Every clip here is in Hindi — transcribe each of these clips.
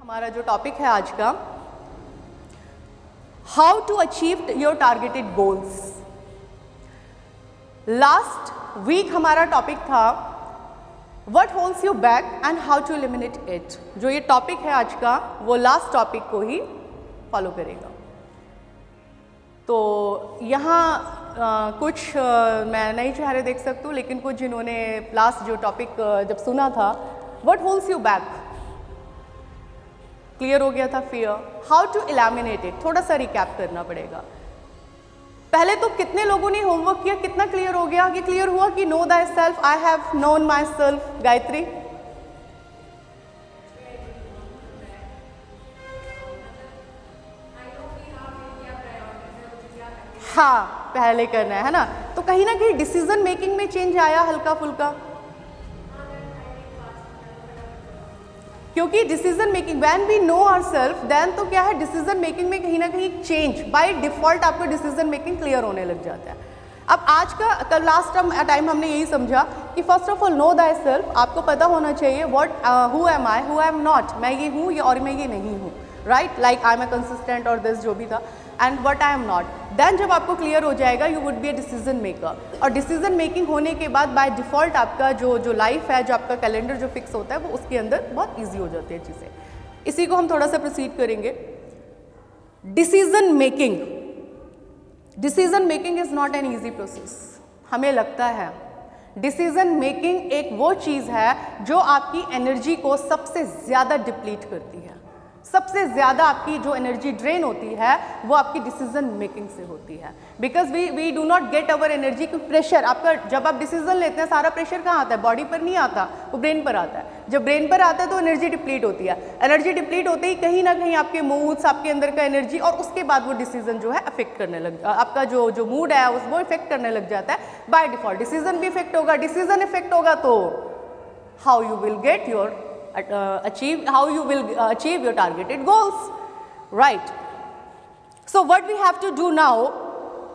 हमारा जो टॉपिक है आज का, how to achieve your targeted goals. Last week हमारा टॉपिक था what holds you back and how to eliminate it. जो ये टॉपिक है आज का वो लास्ट टॉपिक को ही फॉलो करेगा। तो यहाँ कुछ मैं नए चेहरे देख सकती हूँ, लेकिन कुछ जिन्होंने लास्ट जो टॉपिक जब सुना था what holds you back, clear हो गया था fear. How to eliminate it, थोड़ा सा रिकैप करना पड़ेगा। पहले तो कितने लोगों ने होमवर्क किया, कितना क्लियर हो गया? कि क्लियर हुआ कि no thy self, I have known my self. Gayatri, हाँ पहले करना है ना। तो कहीं ना कहीं डिसीजन मेकिंग में चेंज आया हल्का फुल्का, क्योंकि decision making when we know ourself then तो क्या है, डिसीजन मेकिंग में कहीं ना कहीं चेंज बाय डिफॉल्ट आपको डिसीजन मेकिंग क्लियर होने लग जाता है। अब आज का कल लास्ट टाइम हमने यही समझा कि first of all know Dai self, आपको पता होना चाहिए what who am I, who I am not, मैं ये हूँ और मैं ये नहीं हूँ, right. Like I am a consistent और दिस जो भी था, and what I am not. Then जब आपको क्लियर हो जाएगा you would be a decision maker. और डिसीजन मेकिंग होने के बाद बाय डिफॉल्ट आपका जो लाइफ है, जो आपका कैलेंडर जो फिक्स होता है, वो उसके अंदर बहुत ईजी हो जाती है चीज़ें। इसी को हम थोड़ा सा प्रोसीड करेंगे। Decision making, decision making is not an easy process. हमें लगता है डिसीजन मेकिंग एक वो चीज़ है जो आपकी एनर्जी को सबसे ज़्यादा डिप्लीट करती है। सबसे ज़्यादा आपकी जो एनर्जी ड्रेन होती है वो आपकी डिसीजन मेकिंग से होती है। Because we do not get our energy की प्रेशर आपका, जब आप डिसीजन लेते हैं सारा प्रेशर कहाँ आता है? बॉडी पर नहीं आता, वो ब्रेन पर आता है। जब ब्रेन पर आता है तो एनर्जी डिप्लीट होती है। एनर्जी डिप्लीट होते ही कहीं ना कहीं आपके मूड्स, आपके अंदर का एनर्जी, और उसके बाद वो डिसीजन जो है अफेक्ट करने लग, आपका जो मूड है वो इफेक्ट करने लग जाता है। बाय डिफॉल्ट डिसीजन भी इफेक्ट होगा। डिसीजन इफेक्ट होगा तो how you will get your how you will achieve your targeted goals, right? So what we have to do now,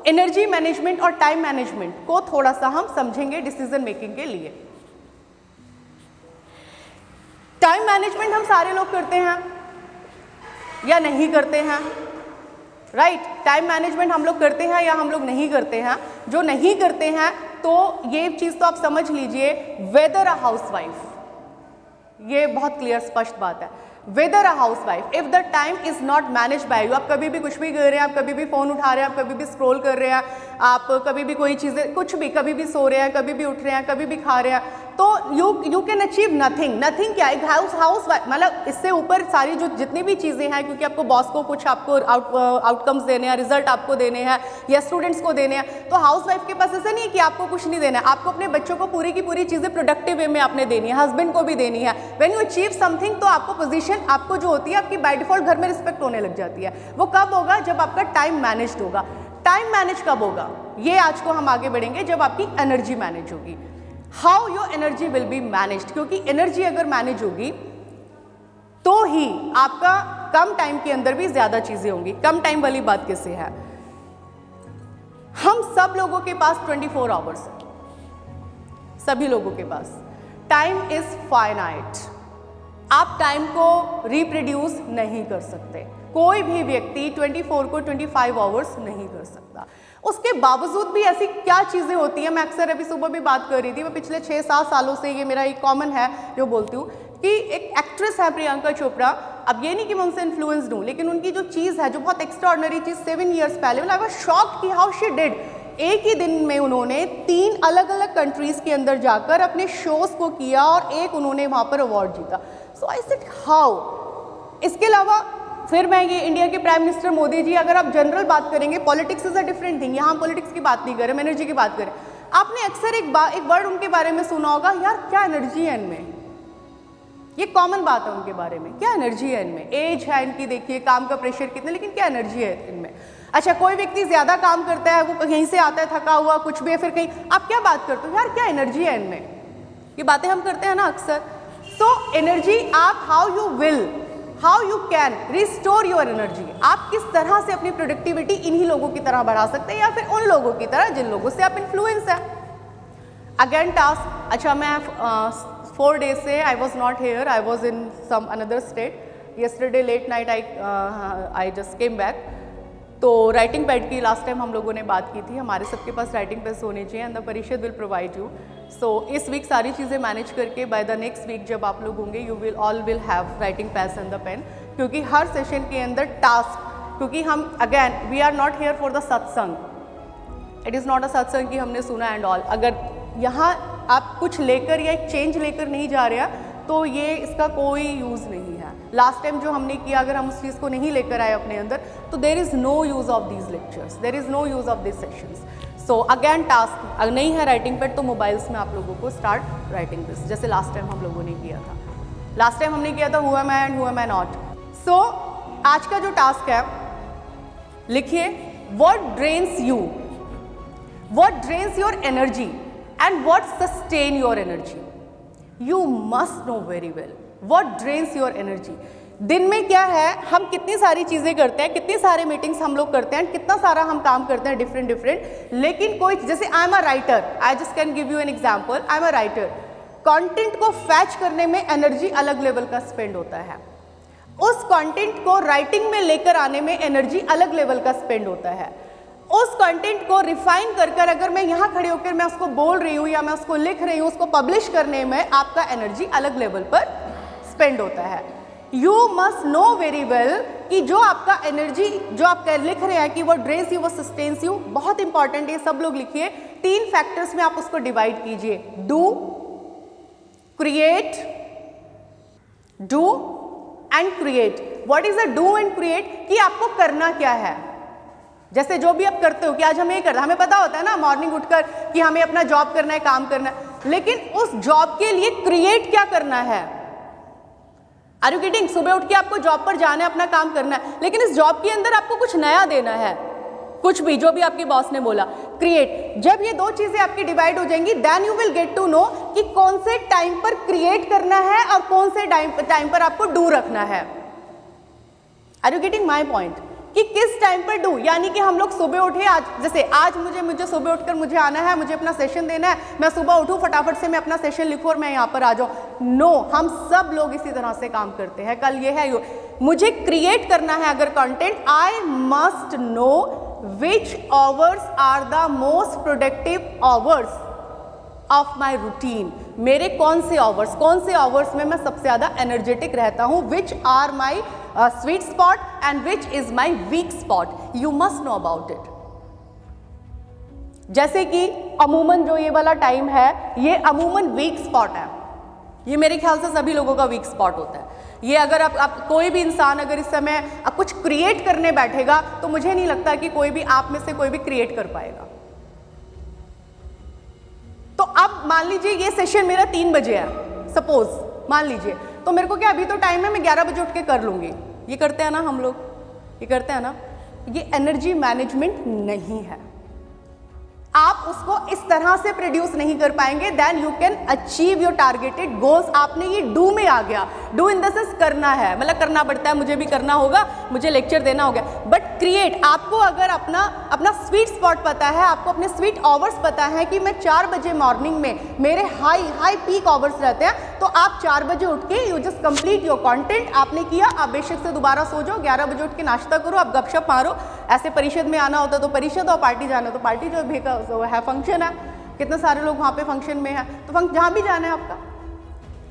energy management और time management को थोड़ा सा हम समझेंगे डिसीजन मेकिंग के लिए। टाइम मैनेजमेंट हम सारे लोग करते हैं या नहीं करते हैं, राइट? टाइम मैनेजमेंट हम लोग करते हैं या हम लोग नहीं करते हैं। जो नहीं करते हैं तो ये चीज़ तो आप समझ लीजिए, वेदर अ हाउसवाइफ, ये बहुत क्लियर स्पष्ट बात है। Weather a housewife, if the time is not manage by you, आप कभी भी कुछ भी कर रहे हैं, आप कभी भी फोन उठा रहे हैं, आप कभी भी स्क्रॉल कर रहे हैं, आप कभी भी कोई चीज़ें कुछ भी, कभी भी सो रहे हैं, कभी भी उठ रहे हैं, कभी भी खा रहे हैं, तो you can achieve nothing. Nothing क्या है? हाउसवाइफ मतलब इससे ऊपर सारी जो जितनी भी चीज़ें हैं, क्योंकि आपको बॉस को कुछ आपको आउटकम्स देने हैं, रिजल्ट आपको देने हैं या स्टूडेंट्स को देने हैं, तो हाउसवाइफ के पास ऐसा नहीं है कि आपको कुछ नहीं देना है। आपको अपने बच्चों को पूरी की पूरी चीज़ें प्रोडक्टिव वे में आपने देनी है, हस्बैंड को भी देनी है। व्हेन यू अचीव समथिंग तो आपको पोजीशन, आपको जो होती है आपकी बाय डिफॉल्ट घर में रिस्पेक्ट होने लग जाती है। वो कब होगा? जब आपका टाइम मैनेज्ड होगा। टाइम मैनेज कब होगा? ये आज को हम आगे बढ़ेंगे, जब आपकी एनर्जी मैनेज होगी। How your energy will be managed, क्योंकि एनर्जी अगर मैनेज होगी तो ही आपका कम टाइम के अंदर भी ज्यादा चीजें होंगी। कम टाइम वाली बात किससे है? हम सब लोगों के पास 24 आवर्स है, सभी लोगों के पास। टाइम इज फाइनाइट, आप टाइम को रिप्रोड्यूस नहीं कर सकते। कोई भी व्यक्ति 24 को 25 आवर्स नहीं कर सकता। उसके बावजूद भी ऐसी क्या चीज़ें होती हैं, मैं अक्सर अभी सुबह भी बात कर रही थी, मैं पिछले 6-7 सालों से ये मेरा एक कॉमन है जो बोलती हूँ कि एक एक्ट्रेस है प्रियंका चोपड़ा। अब ये नहीं कि मैं उनसे इन्फ्लुएंस्ड हूँ, लेकिन उनकी जो चीज़ है, जो बहुत एक्स्ट्राऑर्डिनरी चीज़ 7 ईयर्स पहले, आई वाज शॉक्ड कि हाउ शी डिड। एक ही दिन में उन्होंने 3 अलग अलग कंट्रीज़ के अंदर जाकर अपने शोज़ को किया और एक उन्होंने वहाँ पर अवार्ड जीता। सो आई सेड हाउ। इसके अलावा फिर मैं ये इंडिया के प्राइम मिनिस्टर मोदी जी, अगर आप जनरल बात करेंगे, politics is a different thing, यहाँ हम पॉलिटिक्स की बात नहीं कर रहे, हम एनर्जी की बात करें। आपने अक्सर एक वर्ड उनके बारे में सुना होगा, यार क्या एनर्जी है इनमें। ये कॉमन बात है उनके बारे में, क्या एनर्जी है इनमें। एज है इनकी, देखिए काम का प्रेशर कितना, लेकिन क्या एनर्जी है इनमें। अच्छा, कोई व्यक्ति ज्यादा काम करता है, वो कहीं से आता है थका हुआ, कुछ भी है, फिर कहीं आप क्या बात करते हो, यार क्या एनर्जी है इनमें। ये बातें हम करते हैं ना अक्सर। सो एनर्जी, आप how you can restore your energy, आप किस तरह से अपनी प्रोडक्टिविटी इन्हीं लोगों की तरह बढ़ा सकते हैं या फिर उन लोगों की तरह जिन लोगों से आप इन्फ्लुएंस है। अगेन टास्क, अच्छा मैं 4 days से I was not here, I was in some another state, yesterday late night I just came back. तो राइटिंग पैड की लास्ट टाइम हम लोगों ने बात की थी, हमारे सबके पास राइटिंग पैड्स होने चाहिए एंड द परिषद विल प्रोवाइड यू. सो इस वीक सारी चीज़ें मैनेज करके बाय द नेक्स्ट वीक जब आप लोग होंगे you will all will have writing pads and the pen, क्योंकि हर सेशन के अंदर टास्क, क्योंकि हम again we are not here for the satsang, it is not a satsang कि हमने सुना एंड ऑल. अगर यहाँ आप कुछ लेकर या एक चेंज लेकर नहीं जा रहे हैं तो ये इसका कोई यूज़ नहीं है. लास्ट टाइम जो हमने किया अगर हम उस चीज़ को नहीं लेकर आए अपने अंदर तो there is no use of these lectures, there is no use of this sessions. So again task, अगर नहीं है राइटिंग पैड तो मोबाइल्स में आप लोगों को स्टार्ट राइटिंग दिस, जैसे लास्ट टाइम हम लोगों ने किया था. लास्ट टाइम हमने किया था who am I and who am I not. So आज का जो टास्क है, लिखिए what drains you, what drains your energy and what sustain your energy. You must know very well what drains your energy. दिन में क्या है, हम कितनी सारी चीज़ें करते हैं, कितनी सारे मीटिंग्स हम लोग करते हैं, कितना सारा हम काम करते हैं डिफरेंट, लेकिन कोई जैसे I am a writer, I just can give you an example. I am a writer, content को फैच करने में एनर्जी अलग लेवल का स्पेंड होता है, उस कंटेंट को राइटिंग में लेकर आने में एनर्जी अलग लेवल का स्पेंड होता है, उस कंटेंट को रिफाइन कर कर अगर मैं यहाँ खड़े होकर मैं उसको बोल रही हूँ या मैं उसको लिख रही हूँ, उसको पब्लिश करने में आपका एनर्जी अलग लेवल पर स्पेंड होता है. You must know very well कि जो आपका एनर्जी जो आप लिख रहे हैं कि वो ड्रेन्स यू, वो सस्टेन्स यू, बहुत इंपॉर्टेंट है. सब लोग लिखिए, 3 फैक्टर्स में आप उसको डिवाइड कीजिए. Do, create, do and create. What is a do and create, कि आपको करना क्या है. जैसे जो भी आप करते हो कि आज हमें ये करना, हमें पता होता है ना मॉर्निंग उठकर कि हमें अपना जॉब करना है, काम करना है, लेकिन उस जॉब के लिए क्रिएट क्या करना है. Are you getting? सुबह उठ के आपको जॉब पर जाना है, अपना काम करना है, लेकिन इस जॉब के अंदर आपको कुछ नया देना है, कुछ भी जो भी आपके बॉस ने बोला, क्रिएट. जब ये 2 चीजें आपकी डिवाइड हो जाएंगी then you will get to know कि कौन से टाइम पर क्रिएट करना है और कौन से टाइम पर आपको डू रखना है. Are you getting my point? कि किस टाइम पर डू, यानी कि हम लोग सुबह उठे, आज जैसे आज मुझे सुबह उठकर मुझे आना है, मुझे अपना सेशन देना है, मैं सुबह उठूं फटाफट से मैं अपना सेशन लिखूं और मैं यहाँ पर आ जाऊं. नो, हम सब लोग इसी तरह से काम करते हैं. कल ये है मुझे क्रिएट करना है अगर content, I must know which hours are the most productive hours of my routine. मेरे कौन से आवर्स में मैं सबसे ज़्यादा एनर्जेटिक रहता हूँ, which are my sweet spot and which is my weak spot. You must know about it. जैसे कि अमूमन जो ये वाला टाइम है ये अमूमन वीक स्पॉट है, ये मेरे ख्याल से सभी लोगों का वीक स्पॉट होता है. ये अगर आप कोई भी इंसान अगर इस समय आप कुछ क्रिएट करने बैठेगा तो मुझे नहीं लगता कि कोई भी आप में से कोई भी क्रिएट कर पाएगा. तो अब मान लीजिए ये सेशन मेरा 3 बजे है, सपोज मान लीजिए, तो मेरे को क्या अभी तो टाइम है, मैं 11 बजे उठ के कर लूंगी. ये करते हैं ना हम लोग, ये करते हैं ना. ये एनर्जी मैनेजमेंट नहीं है. आप उसको इस तरह से प्रोड्यूस नहीं कर पाएंगे then you can achieve your targeted goals. आपने ये डू में आ गया, डू इन द सेंस करना है, मतलब करना पड़ता है, मुझे भी करना होगा, मुझे लेक्चर देना होगा. बट क्रिएट, आपको अगर अपना स्वीट स्पॉट पता है, आपको अपने स्वीट आवर्स पता है कि मैं 4 बजे मॉर्निंग में मेरे हाई पीक आवर्स रहते हैं, तो आप 4 बजे उठ के you just complete your content. आपने किया, आप बेशक से दोबारा सो जाओ, 11 बजे उठ के नाश्ता करो, आप गपशप मारो. ऐसे परिषद में आना होता तो परिषद, और पार्टी जाना तो पार्टी, जो भेका है फंक्शन है, कितने सारे लोग वहाँ पे फंक्शन में हैं, तो जहाँ भी जाना है आपका.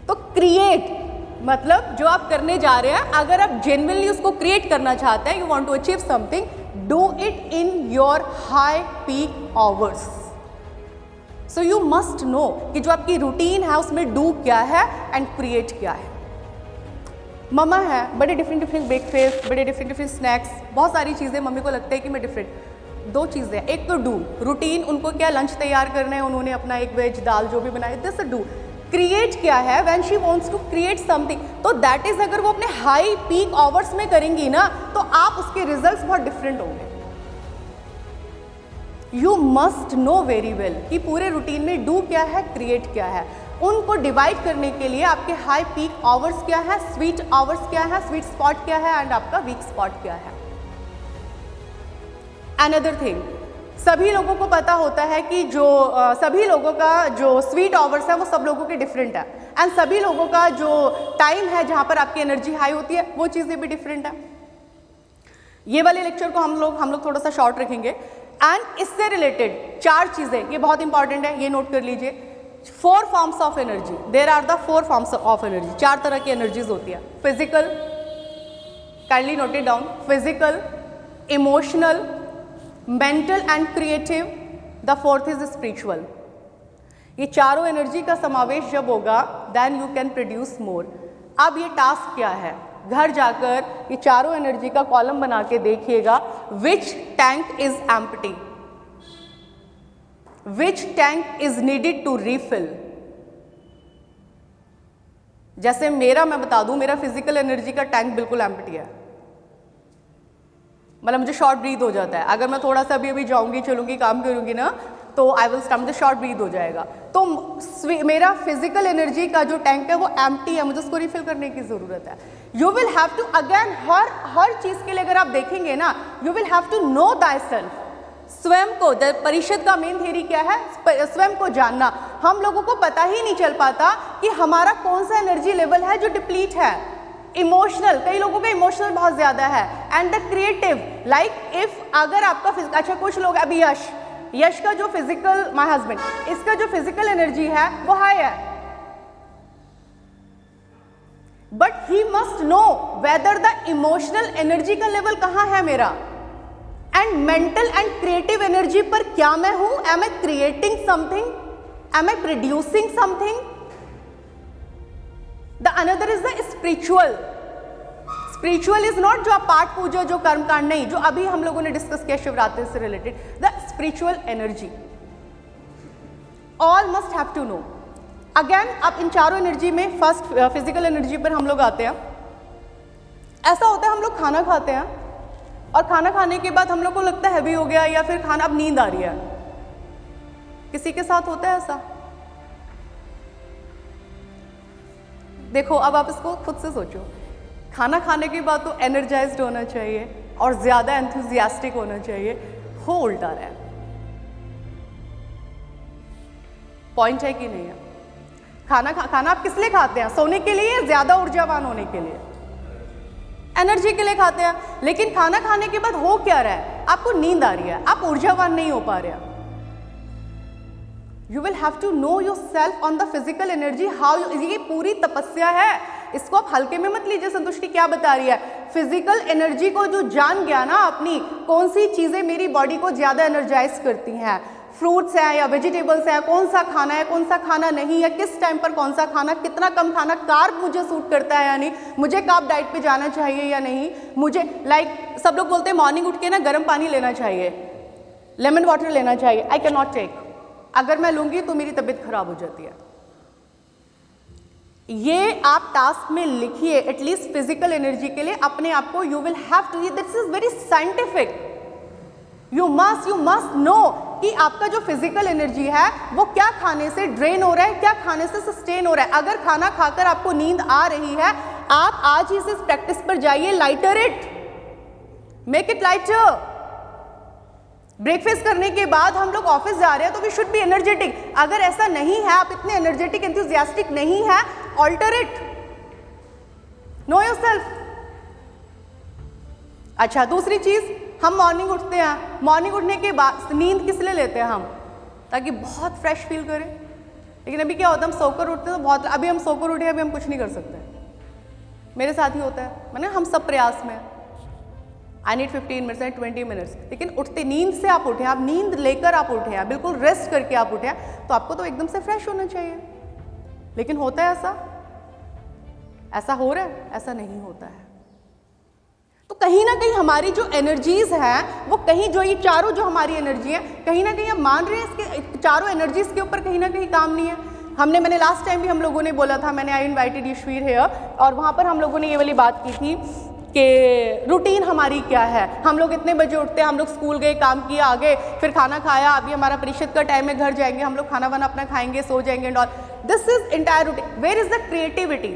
तो क्रिएट मतलब जो आप करने जा रहे हैं, अगर आप जेन्युइनली उसको क्रिएट करना चाहते हैं, you want to achieve something, do it in your high peak hours. So you must know कि जो आपकी रूटीन है उसमें डू क्या है एंड क्रिएट क्या है. मम्मा है, बड़े डिफरेंट ब्रेकफास्ट, बड़े डिफरेंट स्नैक्स, बहुत सारी चीज़ें मम्मी को लगता है कि मैं डिफरेंट. 2 चीज़ें, एक तो डू, रूटीन, उनको क्या लंच तैयार करना है, उन्होंने अपना एक वेज दाल जो भी बनाया, दिस डू. क्रिएट क्या है, when she wants to create something, तो दैट इज अगर वो अपने हाई पीक आवर्स में करेंगी ना तो आप उसके रिजल्ट्स बहुत डिफरेंट होंगे. You must know very well कि पूरे रूटीन में डू क्या है, क्रिएट क्या है. उनको डिवाइड करने के लिए आपके हाई पीक आवर्स क्या है, स्वीट आवर्स क्या है, स्वीट स्पॉट क्या है एंड आपका वीक स्पॉट क्या है. अनदर थिंग, सभी लोगों को पता होता है कि जो सभी लोगों का जो स्वीट आवर्स है वो सब लोगों के डिफरेंट है एंड सभी लोगों का जो टाइम है जहाँ पर आपकी एनर्जी हाई होती है वो चीज़ें भी डिफरेंट है। ये वाले लेक्चर को हम लोग थोड़ा सा शॉर्ट रखेंगे। एंड इससे रिलेटेड 4 चीज़ें, ये बहुत इंपॉर्टेंट है, ये नोट कर लीजिए। 4 forms of energy, there are the 4 forms of energy. 4 तरह की एनर्जीज होती है। Physical, kindly note it down, physical, emotional, mental and creative, the 4th is spiritual. ये चारों एनर्जी का समावेश जब होगा then you can produce more. अब ये टास्क क्या है, घर जाकर ये चारों एनर्जी का कॉलम बना के देखिएगा। Which tank is empty, which tank is needed to refill. जैसे मेरा, मैं बता दूं, मेरा फिजिकल एनर्जी का टैंक बिल्कुल एम्प्टी है, मतलब मुझे शॉर्ट ब्रीथ हो जाता है। अगर मैं थोड़ा सा अभी जाऊंगी, चलूंगी, काम करूंगी ना, तो आई विल स्टॉप, मुझे शॉर्ट ब्रीथ हो जाएगा। तो मेरा फिजिकल एनर्जी का जो टैंक है वो एम्प्टी है, मुझे उसको रिफिल करने की जरूरत है। You will have to again, हर चीज के लिए अगर आप देखेंगे ना, you will have to know thy self. स्वयं को, परिषद का मेन थ्योरी क्या है, स्वयं को जानना। हम लोगों को पता ही नहीं चल पाता कि हमारा कौन सा एनर्जी लेवल है जो डिप्लीट है। इमोशनल, कई लोगों का इमोशनल बहुत ज्यादा है। And the creative, like if अगर आपका, अच्छा कुछ लोग, अभी यश का जो फिजिकल, माय हस्बैंड, इसका जो फिजिकल एनर्जी है वो हाई है, but he must know whether the emotional energy का लेवल कहां है मेरा, and mental and creative energy पर क्या मैं हूं। Am I creating something, am I producing something. The another is the spiritual. Spiritual is not जो आप पाठ पूजा, जो कर्मकांड, नहीं, जो अभी हम लोगों ने डिस्कस किया शिवरात्रि से related, the spiritual energy. All must have to know. Again अब इन चारों एनर्जी में फर्स्ट फिजिकल एनर्जी पर हम लोग आते हैं। ऐसा होता है हम लोग खाना खाते हैं और खाना खाने के बाद हम लोग को लगता है हैवी हो गया, या फिर खाना, अब नींद आ रही है। किसी के साथ होता है ऐसा? देखो अब आप इसको खुद से सोचो, खाना खाने के बाद तो एनर्जाइज्ड होना चाहिए और ज्यादा एंथुजियास्टिक होना चाहिए, हो उल्टा रहा है। पॉइंट है कि नहीं है? खाना आप किस लिए खाते हैं? सोने के लिए, ज्यादा ऊर्जावान होने के लिए, एनर्जी के लिए खाते हैं। लेकिन खाना खाने के बाद हो क्या रहा है, आपको नींद आ रही है, आप ऊर्जावान नहीं हो पा रहे हैं। You will have to know your self on the physical energy, how. ये पूरी तपस्या है, इसको आप हल्के में मत लीजिए। संतुष्टि क्या बता रही है, फिजिकल एनर्जी को जो जान गया ना अपनी, कौन सी चीजें मेरी बॉडी को ज्यादा एनर्जाइज करती हैं, फ्रूट्स हैं या वेजिटेबल्स हैं, कौन सा खाना है, कौन सा खाना नहीं है, किस टाइम पर कौन सा खाना, कितना कम खाना, कार्ब मुझे सूट करता है या नहीं, मुझे कार्ब डाइट पे जाना चाहिए या नहीं, मुझे सब लोग बोलते हैं मॉर्निंग उठ के ना गर्म पानी लेना चाहिए, लेमन वाटर लेना चाहिए। आई कैन नॉट टेक, अगर मैं लूंगी तो मेरी तबीयत खराब हो जाती है। ये आप टास्क में लिखिए, एटलीस्ट फिजिकल एनर्जी के लिए अपने आप को। You will have to, this is very scientific. You must know कि आपका जो फिजिकल एनर्जी है वो क्या खाने से ड्रेन हो रहा है, क्या खाने से सस्टेन हो रहा है। अगर खाना खाकर आपको नींद आ रही है, आप आज ही से इस प्रैक्टिस पर जाइए, lighter it, make it lighter. Breakfast करने के बाद हम लोग ऑफिस जा रहे हैं तो वी शुड बी एनर्जेटिक। अगर ऐसा नहीं है, आप इतने एनर्जेटिक, एंथुसियास्टिक नहीं है, ऑल्टर इट, नो योरसेल्फ। अच्छा, दूसरी चीज, हम मॉर्निंग उठते हैं, मॉर्निंग उठने के बाद नींद किस लिए लेते हैं हम? ताकि बहुत फ्रेश फील करें। लेकिन अभी क्या होता है, हम सोकर उठते हैं तो बहुत, अभी हम सोकर उठे, अभी हम कुछ नहीं कर सकते। मेरे साथ ही होता है, मैंने, हम सब प्रयास में, I need 15 minutes and 20 minutes. लेकिन उठते, नींद से आप उठे, आप नींद लेकर आप उठे हैं, बिल्कुल रेस्ट करके आप उठे हैं, तो आपको तो एकदम से फ्रेश होना चाहिए। लेकिन होता है ऐसा हो रहा है? ऐसा नहीं होता है। तो कहीं ना कहीं हमारी जो एनर्जीज हैं वो कहीं, जो ये चारों जो हमारी एनर्जी है, कहीं ना कहीं हम मान रहे हैं इसके चारों एनर्जीज के ऊपर कहीं ना कहीं काम नहीं है। मैंने लास्ट टाइम भी हम लोगों ने बोला था, मैंने आई इनवाइटेड यशवीर हियर, और वहाँ पर हम लोगों ने ये वाली बात की थी कि रूटीन हमारी क्या है। हम लोग इतने बजे उठते हैं, हम लोग स्कूल गए, काम किया, आगे फिर खाना खाया, अभी हमारा परिषद का टाइम है, घर जाएंगे, हम लोग खाना वाना अपना खाएंगे, सो जाएंगे and all. This is entire routine. Where is the creativity?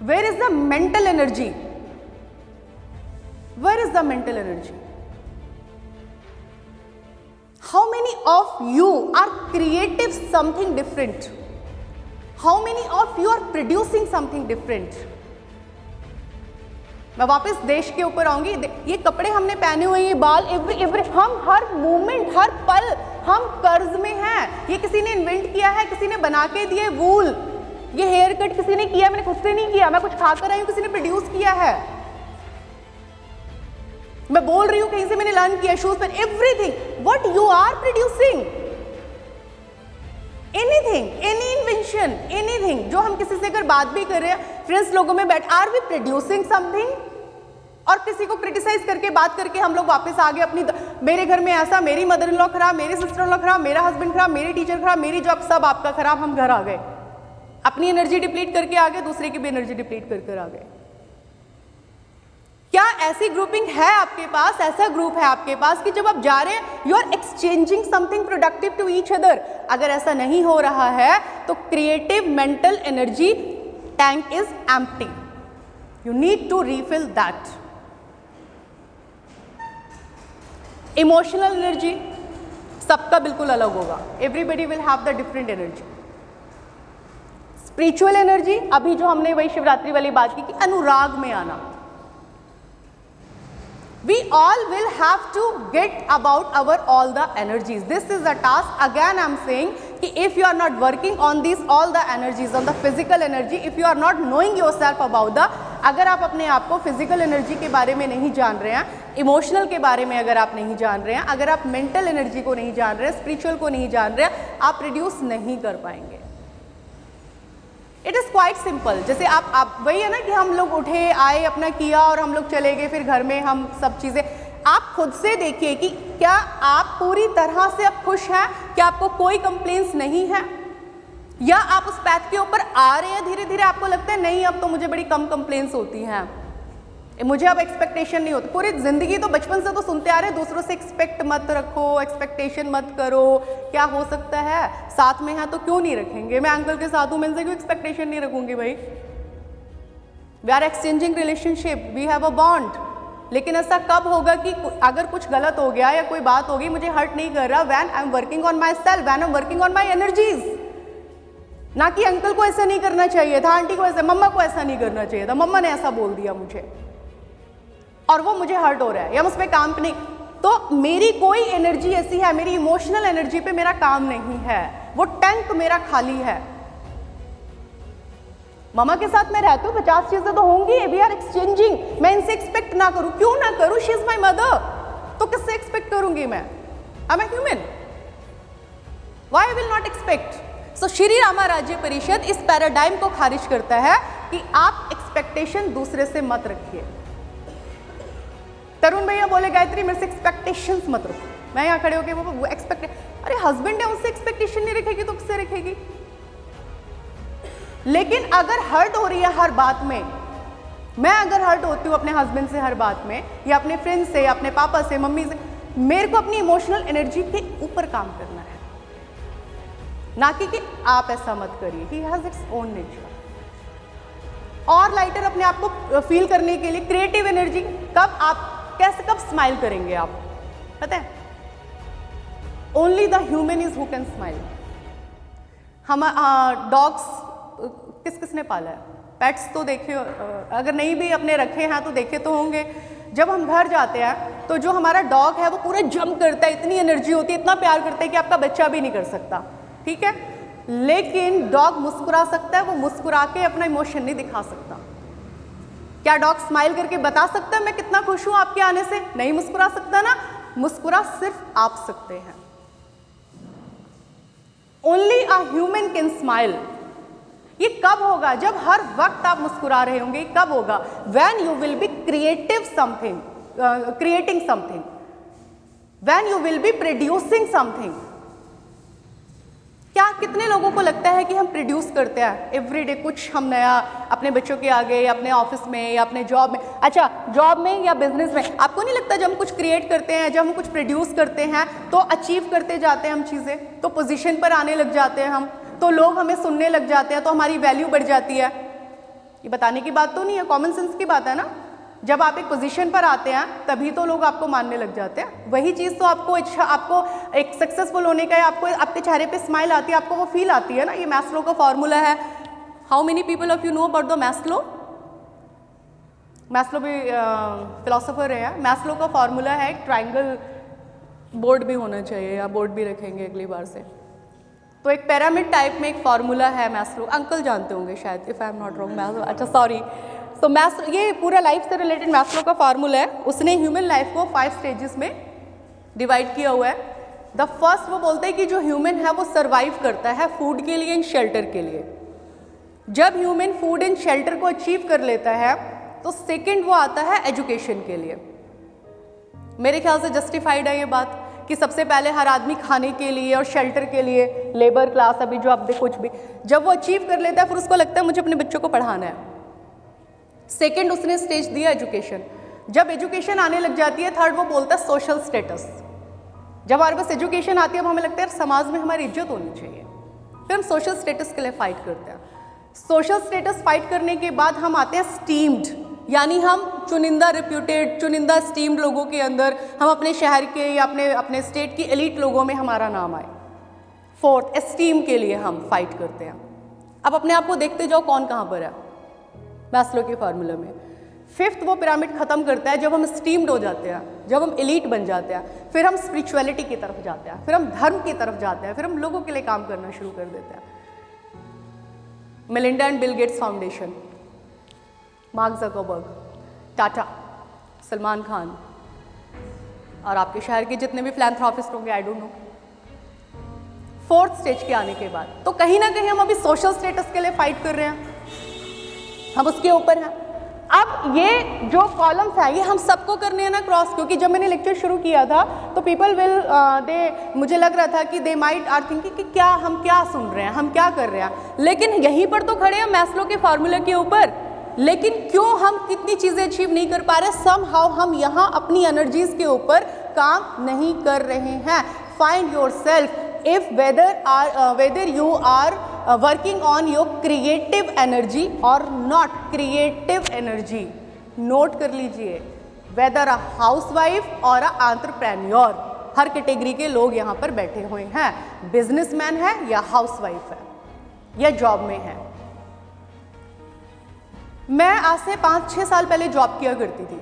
Where is the mental energy? Where is the mental energy? How many of you are creative something different? How many of you are producing something different? मैं वापस देश के ऊपर आऊंगी। ये कपड़े हमने पहने हुए, ये बाल, एवरी हम हर मोमेंट, हर पल हम कर्ज में हैं। ये किसी ने इन्वेंट किया है, किसी ने बना के दिए वूल। ये हेयर कट किसी ने किया, मैंने खुद से नहीं किया। मैं कुछ खाकर आई हूं, किसी ने प्रोड्यूस किया है। मैं बोल रही हूं कहीं से मैंने लर्न किया, शूज पर, everything what you are producing, anything, any invention, anything. जो हम किसी से अगर बात भी कर रहे हैं, फ्रेंड्स लोगों में बैठ, आर वी प्रोड्यूसिंग समथिंग? और किसी को क्रिटिसाइज करके बात करके हम लोग वापस आ गए अपनी, मेरे घर में ऐसा, मेरी मदर इन लॉ खराब, मेरी सिस्टर इन लॉ खराब, मेरा हस्बैंड खराब, मेरी टीचर खराब, मेरी जॉब, सब आपका खराब। हम घर आ गए, अपनी एनर्जी डिप्लीट करके आ गए, दूसरे की भी एनर्जी डिप्लीट करके आ गए। क्या ऐसी ग्रुपिंग है आपके पास, ऐसा ग्रुप है आपके पास कि जब आप जा रहे हैं you are exchanging something productive to each other? अगर ऐसा नहीं हो रहा है तो creative mental energy tank is empty, you need to refill that. Emotional energy सबका बिल्कुल अलग होगा, everybody will have the different energy. Spiritual energy, अभी जो हमने वही शिवरात्रि वाली बात की कि अनुराग में आना, we all will have to get about our all the energies. This is a task. Again I'm saying कि if you are not working on these all the energies, on the physical energy, if you are not knowing yourself about the, अगर आप अपने आप को फिजिकल एनर्जी के बारे में नहीं जान रहे हैं, इमोशनल के बारे में अगर आप नहीं जान रहे हैं, अगर आप मेंटल एनर्जी को नहीं जान रहे हैं, स्पिरिचुअल को नहीं जान रहे हैं, आप रिड्यूस नहीं कर पाएंगे। It is quite simple. जैसे आप वही है ना कि हम लोग उठे, आए, अपना किया और हम लोग चले गए, फिर घर में हम सब चीज़ें, आप खुद से देखिए कि क्या आप पूरी तरह से अब खुश हैं, क्या आपको कोई कंप्लेंट्स नहीं है, या आप उस पैथ के ऊपर आ रहे हैं, धीरे धीरे आपको लगता है नहीं अब तो मुझे बड़ी कम कंप्लेंट्स होती हैं, मुझे अब एक्सपेक्टेशन नहीं होती। पूरी जिंदगी तो बचपन से तो सुनते आ रहे हैं दूसरों से एक्सपेक्ट मत रखो, एक्सपेक्टेशन मत करो, क्या हो सकता है, साथ में है तो क्यों नहीं रखेंगे, मैं अंकल के साथ हूं, मैं इनसे क्यों एक्सपेक्टेशन नहीं रखूंगी भाई। We are exchanging relationship, we have a bond. लेकिन ऐसा कब होगा कि अगर कुछ गलत हो गया या कोई बात हो गई, मुझे हर्ट नहीं कर रहा, when I am working on my self, when I am working on my energies. ना कि अंकल को ऐसा नहीं करना चाहिए था, आंटी को ऐसा, मम्मा को ऐसा नहीं करना चाहिए था, मम्मा ने ऐसा बोल दिया मुझे और वो मुझे हर्ट हो रहा है या मुझ पर काम नहीं, तो मेरी कोई एनर्जी ऐसी है, मेरी इमोशनल एनर्जी पे मेरा काम नहीं है, वो टैंक मेरा खाली है। मामा के साथ मैं रहती हूँ, 50 चीजें तो होंगी, वी आर एक्सचेंजिंग। मैं इनसे एक्सपेक्ट ना करूं, क्यों ना करूं, शी इज माई मदर, तो किससे एक्सपेक्ट करूंगी मैं, I am a human, why I will not expect. So Shri Rama Rajya Parishad इस पैराडाइम को खारिज करता है कि आप एक्सपेक्टेशन दूसरे से मत रखिए। तरुण भैया बोले गायत्री मेरे से एक्सपेक्टेशंस मत रखो, मैं यहाँ खड़े होके वो एक्सपेक्ट, अरे हस्बैंड है उससे एक्सपेक्टेशन नहीं रखेगी तो किससे रखेगी। लेकिन अगर हर्ट हो रही है हर बात में, मैं अगर हर्ट होती हूँ अपने हस्बैंड से हर बात में, या अपने फ्रेंड से, अपने पापा से, मम्मी से, मेरे को अपनी इमोशनल एनर्जी के ऊपर काम करना है, ना कि आप ऐसा मत करिए। He has its own nature. और लाइटर अपने आप को फील करने के लिए क्रिएटिव एनर्जी, कब आप कैसे, कब स्माइल करेंगे आप, पता है, only the human is who can smile. हम डॉग्स किस किसने पाला है, पेट्स तो देखे, अगर नहीं भी अपने रखे हैं तो देखे तो होंगे। जब हम घर जाते हैं तो जो हमारा डॉग है वो पूरा जंप करता है, इतनी एनर्जी होती है, इतना प्यार करता है कि आपका बच्चा भी नहीं कर सकता, ठीक है। लेकिन डॉग मुस्कुरा सकता है, वो मुस्कुरा के अपना इमोशन नहीं दिखा सकता। क्या डॉग स्माइल करके बता सकता है मैं कितना खुश हूं आपके आने से? नहीं मुस्कुरा सकता ना, मुस्कुरा सिर्फ आप सकते हैं। Only a human can smile. ये कब होगा? जब हर वक्त आप मुस्कुरा रहे होंगे। कब होगा? When you will be creative something, creating something, when you will be producing something. क्या कितने लोगों को लगता है कि हम प्रोड्यूस करते हैं एवरीडे कुछ हम नया अपने बच्चों के आगे, या अपने ऑफिस में, या अपने जॉब में, अच्छा जॉब में या बिजनेस में, आपको नहीं लगता जब हम कुछ क्रिएट करते हैं, जब हम कुछ प्रोड्यूस करते हैं तो अचीव करते जाते हैं हम चीज़ें, तो पोजीशन पर आने लग जाते हैं हम, तो लोग हमें सुनने लग जाते हैं, तो हमारी वैल्यू बढ़ जाती है। ये बताने की बात तो नहीं है, कॉमन सेंस की बात है ना। जब आप एक पोजीशन पर आते हैं तभी तो लोग आपको मानने लग जाते हैं। वही चीज़ तो आपको एक सक्सेसफुल होने का है, आपको आपके चेहरे पे स्माइल आती है, आपको वो फील आती है ना। ये मैस्लो का फॉर्मूला है, how many people of you know about the Maslow? Maslow भी फिलोसोफर है। मैस्लो का फॉर्मूला है, एक ट्राइंगल बोर्ड भी होना चाहिए, या बोर्ड भी रखेंगे अगली बार से। तो एक पिरामिड टाइप में एक फॉर्मूला है मैस्लो, अंकल जानते होंगे शायद, if I am not wrong. Maslow, अच्छा सॉरी। तो मैस्लो, ये पूरा लाइफ से रिलेटेड मैस्लो का फॉर्मूला है। उसने ह्यूमन लाइफ को 5 स्टेजेस में डिवाइड किया हुआ है। द फर्स्ट वो बोलते हैं कि जो ह्यूमन है वो सर्वाइव करता है फूड के लिए एंड शेल्टर के लिए। जब ह्यूमन फूड एंड शेल्टर को अचीव कर लेता है तो सेकंड वो आता है एजुकेशन के लिए। मेरे ख्याल से जस्टिफाइड है ये बात कि सबसे पहले हर आदमी खाने के लिए और शेल्टर के लिए, लेबर क्लास अभी जो आप देख कुछ भी, जब वो अचीव कर लेता है फिर उसको लगता है मुझे अपने बच्चों को पढ़ाना है। सेकंड उसने स्टेज दिया एजुकेशन। जब एजुकेशन आने लग जाती है, थर्ड वो बोलता है सोशल स्टेटस। जब हमारे पास एजुकेशन आती है अब हमें लगता है समाज में हमारी इज्जत होनी चाहिए, फिर हम सोशल स्टेटस के लिए फाइट करते हैं। सोशल स्टेटस फाइट करने के बाद हम आते हैं स्टीम्ड, यानी हम चुनिंदा रिप्यूटेड, चुनिंदा स्टीम्ड लोगों के अंदर, हम अपने शहर के या अपने स्टेट की एलीट लोगों में हमारा नाम आए। फोर्थ, एस्टीम के लिए हम फाइट करते हैं। अब अपने आप को देखते जाओ कौन कहाँ पर है मैस्लो के फार्मूला में। फिफ्थ वो पिरामिड खत्म करता है जब हम स्टीम्ड हो जाते हैं, जब हम एलीट बन जाते हैं, फिर हम स्पिरिचुअलिटी की तरफ जाते हैं, फिर हम धर्म की तरफ जाते हैं, फिर हम लोगों के लिए काम करना शुरू कर देते हैं। Melinda and Bill Gates foundation, mark Zuckerberg, Tata, Salman Khan और आपके शहर के जितने भी फिलैंथ्रोपिस्ट होंगे, I don't know. Fourth stage के आने के बाद तो कहीं ना कहीं हम अभी सोशल स्टेटस के लिए फाइट कर रहे हैं, हम उसके ऊपर हैं। अब ये जो कॉलम्स है ये हम सबको करने हैं ना क्रॉस, क्योंकि जब मैंने लेक्चर शुरू किया था तो पीपल विल मुझे लग रहा था कि दे माइट आर थिंकिंग कि क्या हम क्या सुन रहे हैं, हम क्या कर रहे हैं, लेकिन यहीं पर तो खड़े हैं मैस्लो के फार्मूला के ऊपर। लेकिन क्यों हम कितनी चीज़ें अचीव नहीं कर पा रहे? समहाउ हम यहाँ अपनी एनर्जीज के ऊपर काम नहीं कर रहे हैं। Find your self if whether you are working on your creative energy or not creative energy। Note कर लीजिए, whether a housewife or a entrepreneur, her category के लोग यहाँ पर बैठे हुए हैं, बिजनेसमैन है या हाउसवाइफ है या जॉब में है। मैं आज से 5-6 साल पहले जॉब किया करती थी।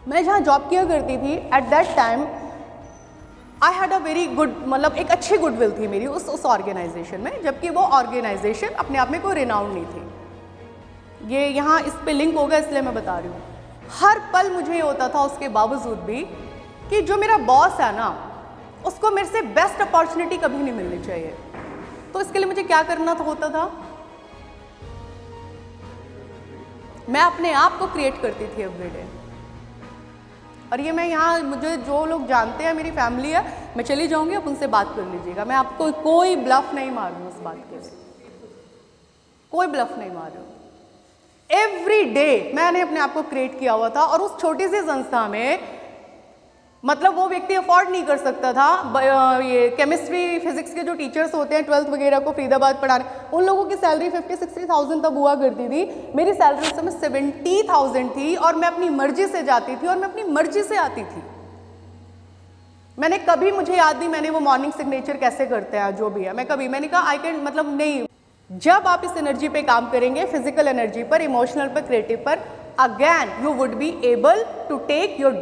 मैं जहाँ जॉब किया करती थी at that time I had a very good, मतलब एक अच्छी गुडविल थी मेरी उस ऑर्गेनाइजेशन में, जबकि वो ऑर्गेनाइजेशन अपने आप में कोई रिनाउंड नहीं थी। ये यहाँ इस पे लिंक होगा इसलिए मैं बता रही हूँ। हर पल मुझे ये होता था उसके बावजूद भी कि जो मेरा बॉस है ना उसको मेरे से बेस्ट अपॉर्चुनिटी कभी नहीं मिलनी चाहिए। तो इसके लिए मुझे क्या करना होता था? मैं अपने आप को क्रिएट करती थी एवरीडे। और ये मैं यहाँ, मुझे जो लोग जानते हैं, मेरी फैमिली है, मैं चली जाऊँगी, आप उनसे बात कर लीजिएगा। मैं आपको कोई ब्लफ नहीं मार रही हूँ, उस बात के लिए कोई ब्लफ नहीं मार रही हूँ। एवरी डे मैंने अपने आप को क्रिएट किया हुआ था। और उस छोटी सी संस्था में मतलब वो व्यक्ति अफोर्ड नहीं कर सकता था, ये केमिस्ट्री फिजिक्स के जो टीचर्स होते हैं 12th वगैरह को फरीदाबाद पढ़ाने, उन लोगों की सैलरी 50-60,000 तब हुआ करती थी। मेरी सैलरी उस समय 70,000 थी और मैं अपनी मर्जी से जाती थी और मैं अपनी मर्जी से आती थी। मैंने कभी, मुझे याद नहीं मैंने वो मॉर्निंग सिग्नेचर कैसे करते हैं जो भी है, मैंने कहा आई कैन, मतलब नहीं। जब आप इस एनर्जी पे काम करेंगे, फिजिकल एनर्जी पर, इमोशनल पर, क्रिएटिव पर, again you would be able to take your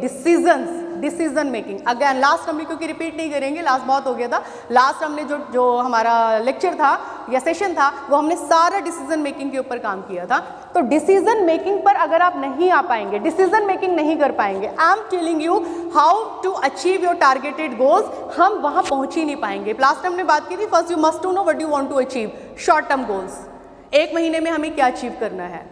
decision making. Again last हमने, क्योंकि रिपीट नहीं करेंगे, लास्ट बहुत हो गया था। लास्ट हमने जो हमारा लेक्चर था या सेशन था वो हमने सारा डिसीजन मेकिंग के ऊपर काम किया था। तो डिसीजन मेकिंग पर अगर आप नहीं आ पाएंगे, डिसीजन मेकिंग नहीं कर पाएंगे, I am telling you how to achieve your targeted goals, हम वहां पहुंच ही नहीं पाएंगे। लास्ट हमने बात की थी, first you must to know what you want to achieve, short term goals. 1 महीने में हमें क्या अचीव करना है,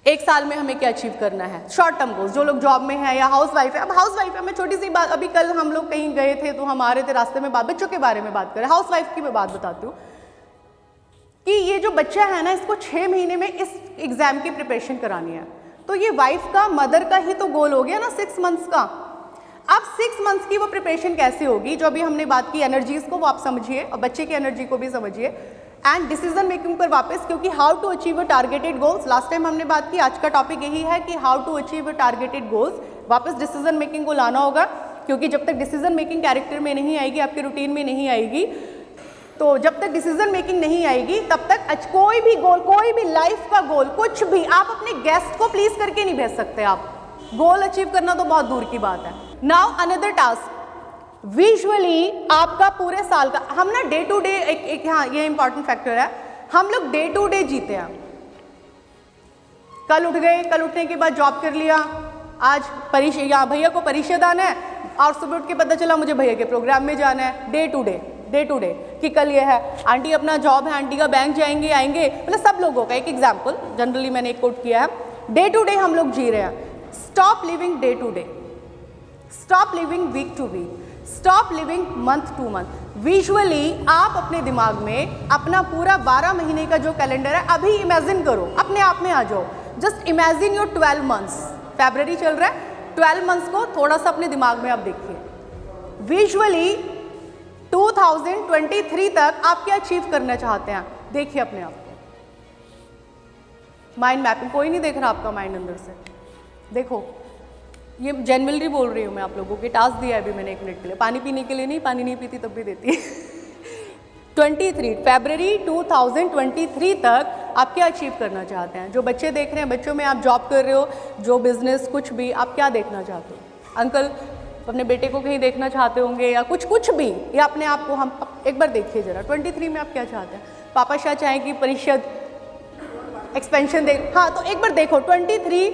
1 साल में हमें क्या अचीव करना है, शॉर्ट टर्म गोल्स। जो लोग जॉब में है या हाउस वाइफ है, अब हाउस वाइफ है, मैं छोटी सी बात, अभी कल हम लोग कहीं गए थे तो हम आ रहे थे, रास्ते में बच्चों के बारे में बात करें, हाउस वाइफ की मैं बात बताती हूँ कि ये जो बच्चा है ना, इसको 6 महीने में इस एग्जाम की प्रिपरेशन करानी है। तो ये वाइफ का, मदर का ही तो गोल हो गया ना 6 मंथ्स का। अब 6 मंथ्स की वो प्रिपरेशन कैसे होगी? जो अभी हमने बात की एनर्जीज को, वो आप समझिए और बच्चे की एनर्जी को भी समझिए। एंड डिसीजन मेकिंग पर वापस, क्योंकि how to achieve a targeted goals, last time हमने बात की, आज का टॉपिक यही है कि how to achieve a targeted goals. वापस डिसीजन मेकिंग को लाना होगा, क्योंकि जब तक डिसीजन मेकिंग कैरेक्टर में नहीं आएगी, आपके रूटीन में नहीं आएगी, तो जब तक डिसीजन मेकिंग नहीं आएगी तब तक कोई भी गोल, कोई भी लाइफ का गोल, कुछ भी आप अपने गेस्ट को प्लीज करके नहीं भेज सकते। आप गोल अचीव करना तो बहुत दूर की बात है। नाउ अनदर टास्क, विजुअली आपका पूरे साल का, हम ना डे टू डे एक हाँ ये इंपॉर्टेंट फैक्टर है, हम लोग डे टू डे जीते हैं। कल उठ गए, कल उठने के बाद जॉब कर लिया, आज परीक्षा, या भैया को परीक्षा दाना है और सुबह उठ के पता चला मुझे भैया के प्रोग्राम में जाना है। डे टू डे कि कल ये है, आंटी अपना जॉब है, आंटी का बैंक जाएंगे आएंगे, मतलब सब लोगों का एक एग्जाम्पल जनरली मैंने एक कोट किया है। डे टू डे हम लोग जी रहे हैं। Stop living day to day, stop living week to week, stop living month to month. Visually आप अपने दिमाग में अपना पूरा 12 महीने का जो कैलेंडर है अभी इमेजिन करो, अपने आप में आ जाओ। जस्ट इमेजिन योर 12 मंथ्स, फरवरी चल रहा है, 12 मंथ्स को थोड़ा सा अपने दिमाग में आप देखिए। विजुअली 2023 तक आप क्या अचीव करना चाहते हैं, देखिए अपने आप को। माइंड मैपिंग, कोई नहीं देख रहा आपका माइंड अंदर से, देखो ये जेन्युइनली बोल रही हूँ मैं आप लोगों के। टास्क दिया है अभी मैंने 1 मिनट के लिए, पानी पीने के लिए नहीं, पानी नहीं पीती तब भी देती 23 फरवरी 2023 तक आप क्या अचीव करना चाहते हैं। जो बच्चे देख रहे हैं, बच्चों में आप जॉब कर रहे हो, जो बिजनेस कुछ भी, आप क्या देखना चाहते हो। अंकल अपने बेटे को कहीं देखना चाहते होंगे या कुछ भी, या अपने आप को, हम एक बार देखिए जरा 23 में आप क्या चाहते हैं। पापा शायद चाहें कि परिषद एक्सपेंशन दे, हाँ तो एक बार देखो 23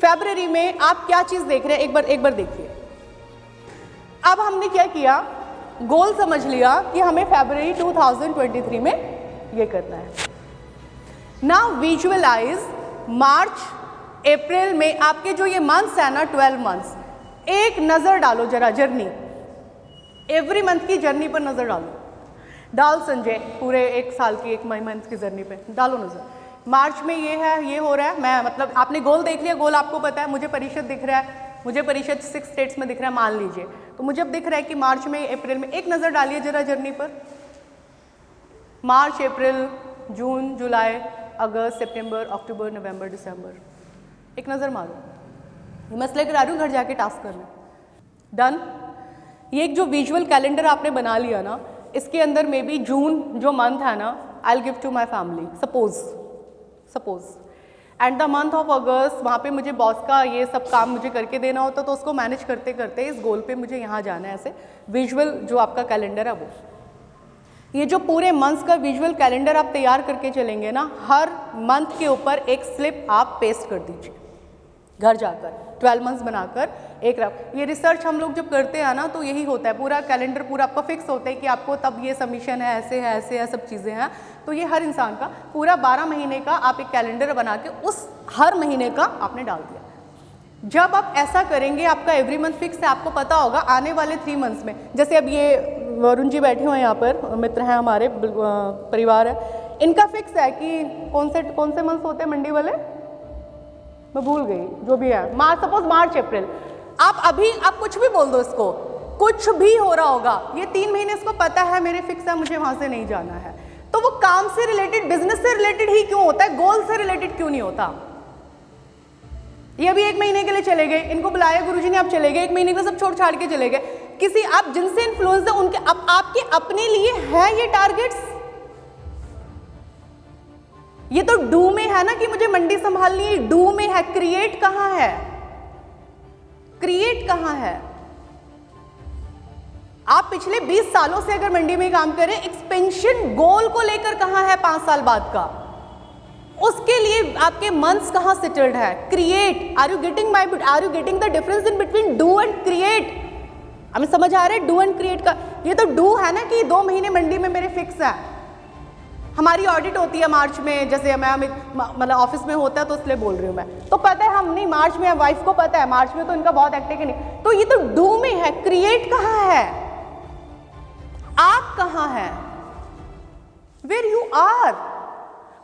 फरवरी में आप क्या चीज़ देख रहे हैं, एक बार देखिए। अब हमने क्या किया, गोल समझ लिया कि हमें फरवरी 2023 में ये करना है। नाउ विजुअलाइज मार्च अप्रैल में आपके जो ये मंथ्स है ना, 12 मंथ्स, एक नज़र डालो जरा जर्नी, एवरी मंथ की जर्नी पर नज़र डाल संजय, पूरे एक साल की, एक मंथ की जर्नी पे डालो नज़र। मार्च में ये है, ये हो रहा है, मैं मतलब आपने गोल देख लिया, गोल आपको पता है, मुझे परिषद दिख रहा है, मुझे परिषद 6 स्टेट्स में दिख रहा है मान लीजिए, तो मुझे अब दिख रहा है कि मार्च में अप्रैल में, एक नज़र डालिए जरा जर्नी पर। मार्च अप्रैल जून जुलाई अगस्त सितंबर अक्टूबर नवंबर दिसंबर, एक नज़र मारो। मैं लेकर आ रही हूँ घर जाके टास्क करना। डन। ये एक जो विजुअल कैलेंडर आपने बना लिया ना, इसके अंदर मे बी जून जो मंथ है ना, I will give to my family, suppose end the month of August, वहाँ पे मुझे बॉस का ये सब काम मुझे करके देना होता, तो उसको मैनेज करते करते इस गोल पे मुझे यहाँ जाना है। ऐसे विजुअल जो आपका कैलेंडर है वो, ये जो पूरे मंथ्स का विजुअल कैलेंडर आप तैयार करके चलेंगे ना, हर मंथ के ऊपर एक स्लिप आप पेस्ट कर दीजिए घर जाकर, 12 मंथ्स बनाकर एक रफ। ये रिसर्च हम लोग जब करते हैं ना, तो यही होता है, पूरा कैलेंडर पूरा आपका फिक्स होता है कि आपको तब ये सबमिशन है, ऐसे है सब चीज़ें हैं। तो ये हर इंसान का पूरा 12 महीने का आप एक कैलेंडर बना के उस हर महीने का आपने डाल दिया। जब आप ऐसा करेंगे, आपका एवरी मंथ फिक्स है, आपको पता होगा आने वाले 3 मंथ्स में, जैसे अब ये वरुण जी बैठे हुए हैं यहाँ पर, मित्र हैं हमारे, परिवार है, इनका फिक्स है कि कौन से मंथ्स होते हैं मंडी वाले, मैं भूल गई, जो भी है, सपोज मार्च अप्रैल, आप कुछ भी बोल दो इसको, कुछ भी हो रहा होगा, ये 3 महीने इसको पता है मेरे फिक्स है, मुझे वहां से नहीं जाना है। तो वो काम से रिलेटेड, बिजनेस से रिलेटेड ही क्यों होता है, गोल से रिलेटेड क्यों नहीं होता। ये अभी 1 महीने के लिए चले गए, इनको बुलाया गुरुजी ने, आप चले गए, 1 महीने के लिए सब छोड़ छाड़ के चले गए। किसी आप जिनसे इन्फ्लुएंस है उनके आपके अपने लिए है ये टारगेट्स। ये तो डू में है ना कि मुझे मंडी संभालनी है, डू में है, क्रिएट कहां है, क्रिएट कहां है। आप पिछले 20 सालों से अगर मंडी में काम करें, एक्सपेंशन गोल को लेकर कहां है 5 साल बाद का, उसके लिए आपके मंथ्स कहां सेटल्ड है। Create, are you getting the difference in between do and create. हमें समझ आ रहा है डू एंड क्रिएट का। ये तो डू है ना कि 2 महीने मंडी में मेरे फिक्स है, हमारी ऑडिट होती है मार्च में, जैसे मैं मतलब ऑफिस में होता है तो इसलिए बोल रही हूँ मैं, तो पता है हम नहीं, मार्च में वाइफ को पता है, मार्च में तो इनका बहुत एक्टिव है नहीं, तो ये तो डू में है। क्रिएट कहाँ है, आप कहाँ हैं, वेयर यू आर।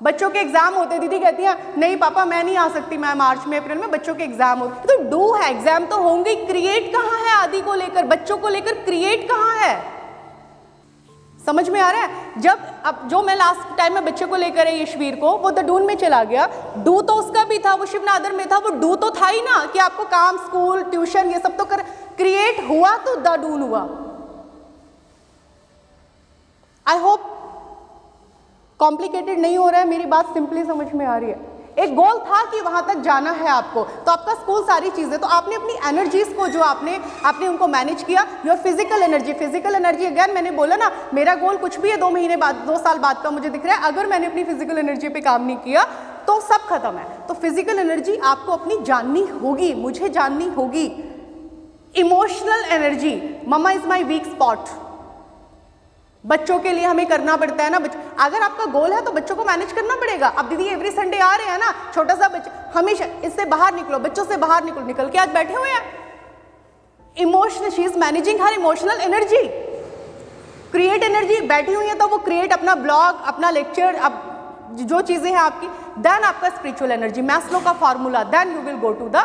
बच्चों के एग्जाम होते, दीदी कहती है नहीं पापा मैं नहीं आ सकती, मैं मार्च में अप्रैल में बच्चों के एग्जाम होते, तो डू है, एग्जाम तो होंगे, क्रिएट कहाँ है, आदि को लेकर, बच्चों को लेकर क्रिएट कहाँ है। समझ में आ रहा है। जब अब जो मैं लास्ट टाइम में बच्चे को लेकर आई यशवीर को, वो द डून में चला गया, डू तो उसका भी था, वो शिवनादर में था, वो डू तो था ही ना कि आपको काम, स्कूल, ट्यूशन ये सब तो कर, क्रिएट हुआ तो द डून हुआ। आई होप कॉम्प्लिकेटेड नहीं हो रहा है, मेरी बात सिंपली समझ में आ रही है। एक गोल था कि वहां तक जाना है आपको, तो आपका स्कूल सारी चीजें, तो आपने अपनी एनर्जीज को जो आपने उनको मैनेज किया। योर फिजिकल एनर्जी अगेन मैंने बोला ना, मेरा गोल कुछ भी है 2 महीने बाद 2 साल बाद का मुझे दिख रहा है, अगर मैंने अपनी फिजिकल एनर्जी पे काम नहीं किया तो सब खत्म है। तो फिजिकल एनर्जी आपको अपनी जाननी होगी, मुझे जाननी होगी। Emotional energy, mama is my weak spot, बच्चों के लिए हमें करना पड़ता है ना। अगर आपका गोल है तो बच्चों को मैनेज करना पड़ेगा। अब दीदी एवरी संडे आ रहे हैं ना, छोटा सा बच्चा, हमेशा इससे बाहर निकलो, बच्चों से बाहर निकलो, निकल के आज बैठे हुए हैं। Emotional, she is managing her emotional energy. Create energy, बैठी हुई है तो वो क्रिएट अपना ब्लॉग, अपना लेक्चर, अब जो चीजें हैं आपकी। देन आपका स्पिरिचुअल एनर्जी, मैस्लो का formula, then you will go to the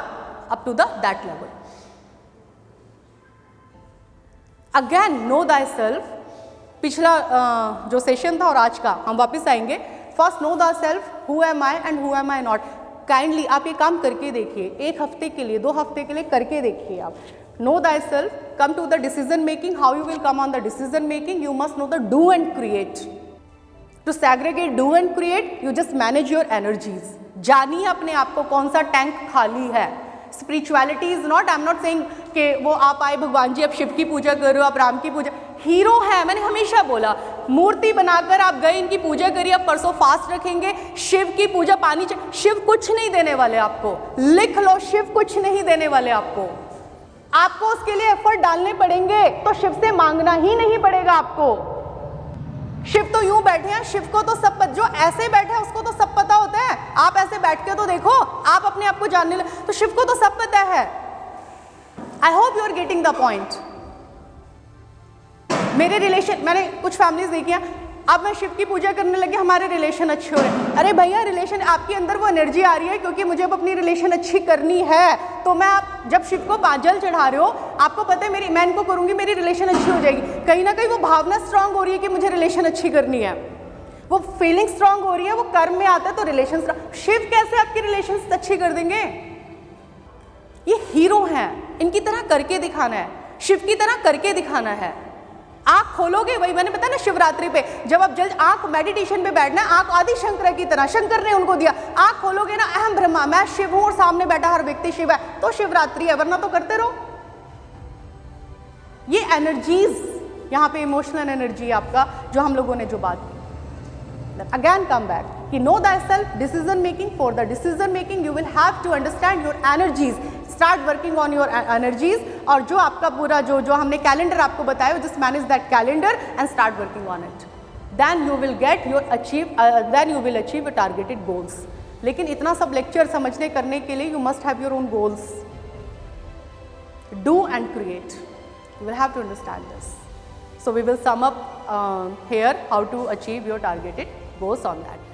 up to the that level. Again know Dai self, पिछला जो सेशन था और आज का हम वापस आएंगे। First no the self, who am I and who am I not. Kindly आप ये काम करके देखिए, 1 हफ्ते के लिए 2 हफ्ते के लिए करके देखिए आप। Know the self, come to the decision making. How you will come on the decision making? You must know the do and create. To segregate do and create, you just manage your energies. जानिए अपने आप को कौन सा टैंक खाली है। Spirituality is not, I am not saying कि वो आप आए भगवान जी आप शिव की पूजा करो, आप राम की पूजा, हीरो है। मैंने हमेशा बोला, मूर्ति बनाकर आप गए, इनकी पूजा करिए, आप परसों फास्ट रखेंगे, शिव की पूजा पानी शिव कुछ नहीं देने वाले आपको, लिख लो, शिव कुछ नहीं देने वाले आपको। आपको उसके लिए एफर्ट डालने पड़ेंगे, तो शिव से मांगना ही नहीं पड़ेगा आपको। शिव तो यूं बैठे हैं, शिव को तो सब, जो ऐसे बैठे हैं उसको तो सब पता होता है। आप ऐसे बैठ के तो देखो, आप अपने आप को जानने लगे, तो शिव को तो सब पता है। I hope you are getting the point. मेरे रिलेशन, मैंने कुछ फैमिलीज देखी हैं, अब मैं शिव की पूजा करने लगी, हमारे रिलेशन अच्छे हो रहे हैं। अरे भैया, रिलेशन, आपके अंदर वो एनर्जी आ रही है क्योंकि मुझे अब अपनी रिलेशन अच्छी करनी है, तो मैं आप जब शिव को जल चढ़ा रहे हो, आपको पता है मैं इनको करूंगी, मेरी रिलेशन अच्छी हो जाएगी। कहीं ना कहीं वो भावना स्ट्रांग हो रही है कि मुझे रिलेशन अच्छी करनी है, वो फीलिंग स्ट्रांग हो रही है, वो कर्म में आता है तो रिलेशन। शिव कैसे आपकी रिलेशन अच्छी कर देंगे? ये हीरो हैं, इनकी तरह करके दिखाना है, शिव की तरह करके दिखाना है। आंख खोलोगे, वही मैंने बताया ना शिवरात्रि पे, जब आप जल्द आंख मेडिटेशन पे बैठना है, आंख आदि शंकर की तरह, शंकर ने उनको दिया। आंख खोलोगे ना, अहम ब्रह्मा, मैं शिव हूं और सामने बैठा हर व्यक्ति शिव है, तो शिवरात्रि है, वरना तो करते रहो। ये एनर्जीज यहाँ पे इमोशनल एनर्जी आपका, जो हम लोगों ने जो बात की। अगेन कम बैक कि know thyself, decision making. For the decision making you will have to understand your energies, start working on your energies. और जो आपका पूरा जो हमने कैलेंडर आपको बताया, just manage that calendar and start working on it, then you will get your then you will achieve your targeted goals. लेकिन इतना सब लेक्चर समझने करने के लिए you must have your own goals, do and create, you will have to understand this. So we will sum up here how to achieve your targeted goals on that.